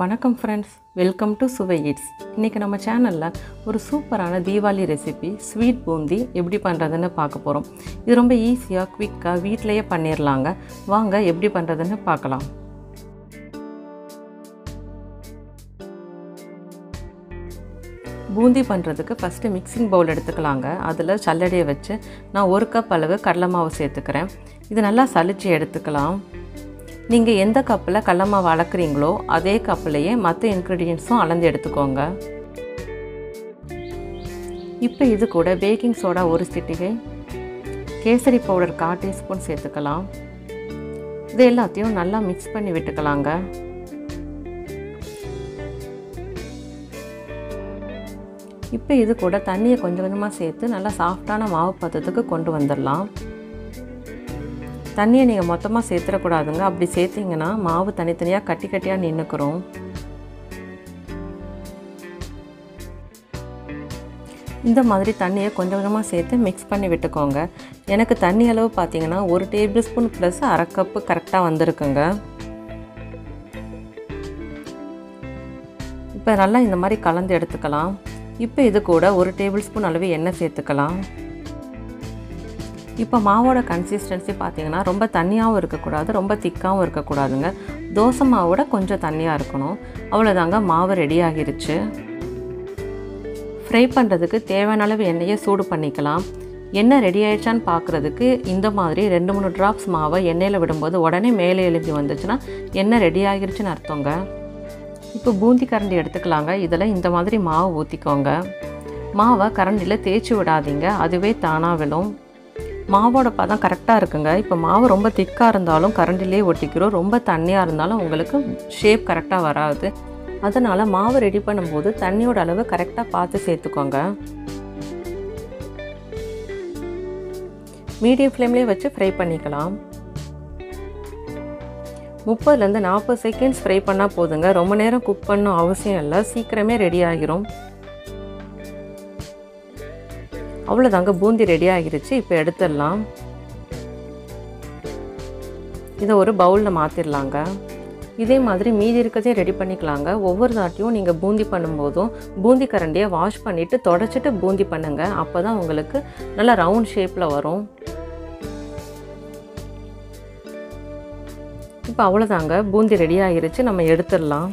வணக்கம் friends, welcome to சுவை eats. இன்றைக்கி நம்ம சேனலில் ஒரு சூப்பரான தீபாவளி ரெசிபி ஸ்வீட் பூந்தி எப்படி பண்ணுறதுன்னு பார்க்க போகிறோம். இது ரொம்ப ஈஸியாக குவிக்காக வீட்டிலையே பண்ணிடலாங்க. வாங்க எப்படி பண்ணுறதுன்னு பார்க்கலாம். பூந்தி பண்ணுறதுக்கு ஃபஸ்ட்டு மிக்சிங் பவுல் எடுத்துக்கலாங்க. அதில் சல்லடையை வச்சு நான் 1 கப் அளவு கடலை மாவு சேர்த்துக்கிறேன். இது நல்லா சலிச்சு எடுத்துக்கலாம். நீங்கள் எந்த கப்பில் கடலை மாவு அளக்குறீங்களோ அதே கப்பிலையே மற்ற இன்க்ரீடியன்ட்ஸும் அளந்து எடுத்துக்கோங்க. இப்போ இது கூட பேக்கிங் சோடா 1 சிட்டிகை, கேசரி பவுடர் 1/4 டீஸ்பூன் சேர்த்துக்கலாம். இது எல்லாத்தையும் நல்லா மிக்ஸ் பண்ணி விட்டுக்கலாங்க. இப்போ இது கூட தண்ணியை கொஞ்சம் கொஞ்சமாக சேர்த்து நல்லா சாஃப்டான மாவு பதத்துக்கு கொண்டு வந்துடலாம். தண்ணியை நீங்கள் மொத்தமாக சேர்த்துடக்கூடாதுங்க. அப்படி சேர்த்திங்கன்னா மாவு தனித்தனியாக கட்டி கட்டியாக நின்றுக்கிறோம். இந்த மாதிரி தண்ணியை கொஞ்சம் கொஞ்சமாக சேர்த்து மிக்ஸ் பண்ணி விட்டுக்கோங்க. எனக்கு தண்ணி அளவு பார்த்திங்கன்னா 1 டேபிள் ஸ்பூன் ப்ளஸ் 1/2 கப்பு கரெக்டாக வந்திருக்குங்க. இப்போ நல்லா இந்த மாதிரி கலந்து எடுத்துக்கலாம். இப்போ இது கூட 1 டேபிள் ஸ்பூன் அளவு எண்ணெய் சேர்த்துக்கலாம். இப்போ மாவோட கன்சிஸ்டன்சி பார்த்திங்கன்னா ரொம்ப தண்ணியாகவும் இருக்கக்கூடாது, ரொம்ப திக்காகவும் இருக்கக்கூடாதுங்க. தோசை மாவோட கொஞ்சம் தண்ணியாக இருக்கணும். அவ்வளோதாங்க, மாவு ரெடி ஆகிருச்சு. ஃப்ரை பண்ணுறதுக்கு தேவையான அளவு எண்ணெயை சூடு பண்ணிக்கலாம். எண்ணெய் ரெடி ஆகிடுச்சான்னு பார்க்குறதுக்கு இந்த மாதிரி 2-3 ட்ராப்ஸ் மாவை எண்ணெயில் விடும்போது உடனே மேலே எழுப்பி வந்துச்சுன்னா எண்ணெய் ரெடி ஆகிருச்சுன்னு அர்த்தங்க. இப்போ பூந்தி கரண்டி எடுத்துக்கலாங்க. இதில் இந்த மாதிரி மாவு ஊற்றிக்கோங்க. மாவை கரண்டியில் தேய்ச்சி விடாதீங்க, அதுவே தானாக விழும். மாவோட பதம் கரெக்டாக இருக்குங்க. இப்போ மாவு ரொம்ப திக்காக இருந்தாலும் கரண்டிலே ஒட்டிக்கிறோம், ரொம்ப தண்ணியாக இருந்தாலும் உங்களுக்கு ஷேப் கரெக்டாக வராது. அதனால் மாவு ரெடி பண்ணும்போது தண்ணியோட அளவு கரெக்டாக பார்த்து சேர்த்துக்கோங்க. மீடியம் ஃப்ளேம்லேயே வச்சு ஃப்ரை பண்ணிக்கலாம். 30-40 செகண்ட்ஸ் ஃப்ரை பண்ணால் போதுங்க. ரொம்ப நேரம் குக் பண்ணணும் அவசியம் இல்லை, சீக்கிரமே ரெடி ஆகிரும். அவ்வளோதாங்க, பூந்தி ரெடி ஆகிருச்சு. இப்போ எடுத்துடலாம். இதை ஒரு பவுலில் மாற்றிடலாங்க. இதே மாதிரி மீதி இருக்கிறதையும் ரெடி பண்ணிக்கலாங்க. ஒவ்வொரு தாட்டியும் நீங்கள் பூந்தி பண்ணும்போதும் பூந்தி கரண்டியை வாஷ் பண்ணிவிட்டு தொடச்சிட்டு பூந்தி பண்ணுங்கள். அப்போ தான் உங்களுக்கு நல்லா ரவுண்ட் ஷேப்பில் வரும். இப்போ அவ்வளோதாங்க, பூந்தி ரெடி ஆகிருச்சு. நம்ம எடுத்துடலாம்.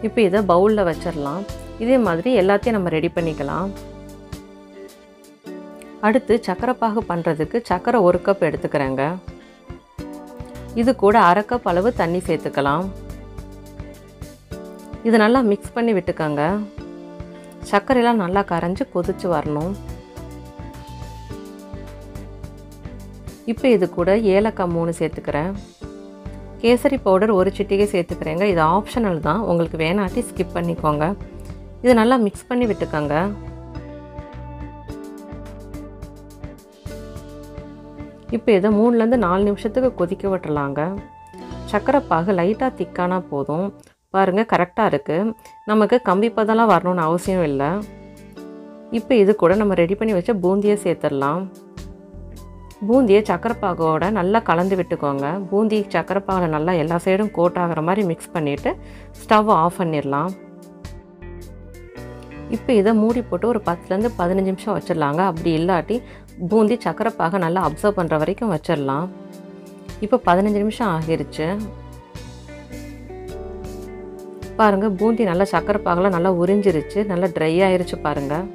இப்போ இதை பவுலில் வச்சிடலாம். இதே மாதிரி எல்லாத்தையும் நம்ம ரெடி பண்ணிக்கலாம். அடுத்து சர்க்கரை பாகு பண்ணுறதுக்கு சர்க்கரை 1 கப் எடுத்துக்கிறேங்க. இது கூட 1/2 கப் அளவு தண்ணி சேர்த்துக்கலாம். இது நல்லா மிக்ஸ் பண்ணி விட்டுக்கோங்க. சர்க்கரையெல்லாம் நல்லா கரைஞ்சி கொதிச்சு வரணும். இப்போ இது கூட ஏலக்காய் 3 சேர்த்துக்கிறேன். கேசரி பவுடர் 1 சிட்டிகை சேர்த்துக்கிறேங்க. இது ஆப்ஷனல் தான், உங்களுக்கு வேணாட்டி ஸ்கிப் பண்ணிக்கோங்க. இது நல்லா மிக்ஸ் பண்ணி விட்டுக்கோங்க. இப்போ இதை 3-4 நிமிஷத்துக்கு கொதிக்க விட்டுறலாங்க. சர்க்கரை பாகு லைட்டாக திக்கானா போதும். பாருங்கள், கரெக்டாக இருக்குது. நமக்கு கம்பி பதம்லாம் வரணும்னு அவசியம் இல்லை. இப்போ இது கூட நம்ம ரெடி பண்ணி வச்ச பூந்தியை சேர்த்துடலாம். பூந்தியை சர்க்கரை பாகோட நல்லா கலந்து விட்டுக்கோங்க. பூந்தி சர்க்கரை பாகில் நல்லா எல்லா சைடும் கோட் ஆகிற மாதிரி மிக்ஸ் பண்ணிவிட்டு ஸ்டவ் ஆஃப் பண்ணிடலாம். இப்போ இதை மூடி போட்டு ஒரு 10-15 நிமிஷம் வச்சிடலாங்க. அப்படி இல்லாட்டி பூந்தி சர்க்கரை பாகை நல்லா அப்சர்வ் பண்ணுற வரைக்கும் வச்சிடலாம். இப்போ 15 நிமிஷம் ஆகிருச்சு. பாருங்கள், பூந்தி நல்லா சர்க்கரை பாகில் நல்லா உறிஞ்சிருச்சு, நல்லா ட்ரை ஆகிருச்சு. பாருங்கள்,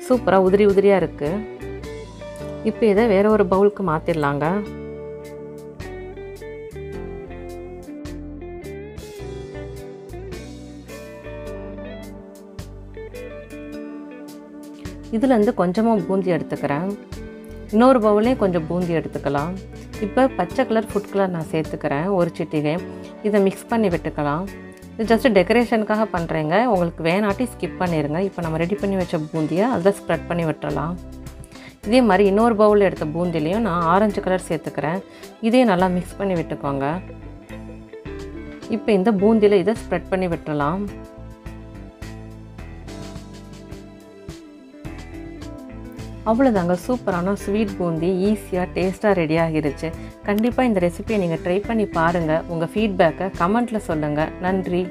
சூப்பராக உதிரி உதிரியாக இருக்குது. இப்போ இதை வேறு ஒரு பவுலுக்கு மாற்றிடலாங்க. இதுலேருந்து கொஞ்சமாக பூந்தி எடுத்துக்கிறேன். இன்னொரு பவுல்லையும் கொஞ்சம் பூந்தி எடுத்துக்கலாம். இப்போ பச்சை கலர் ஃபுட் கலர் நான் சேர்த்துக்கிறேன் 1 சிட்டிகை. இதை மிக்ஸ் பண்ணி விட்டுக்கலாம். இது ஜஸ்ட்டு டெக்கரேஷனுக்காக பண்ணுறேங்க, உங்களுக்கு வேணாட்டி ஸ்கிப் பண்ணிடுங்க. இப்போ நம்ம ரெடி பண்ணி வச்ச பூந்தியை அதில் ஸ்ப்ரெட் பண்ணி விட்டுறலாம். இதே மாதிரி இன்னொரு பவுலில் எடுத்த பூந்திலையும் நான் ஆரஞ்சு கலர் சேர்த்துக்கிறேன். இதையும் நல்லா மிக்ஸ் பண்ணி விட்டுக்கோங்க. இப்போ இந்த பூந்தியில் இதை ஸ்ப்ரெட் பண்ணி விட்டுறலாம். அவ்வளோதாங்க, சூப்பரான ஸ்வீட் பூந்தி ஈஸியாக டேஸ்ட்டாக ரெடி ஆகிருச்சு. கண்டிப்பாக இந்த ரெசிபியை நீங்கள் ட்ரை பண்ணி பாருங்கள். உங்கள் ஃபீட்பேக்கை கமெண்ட்டில் சொல்லுங்கள். நன்றி.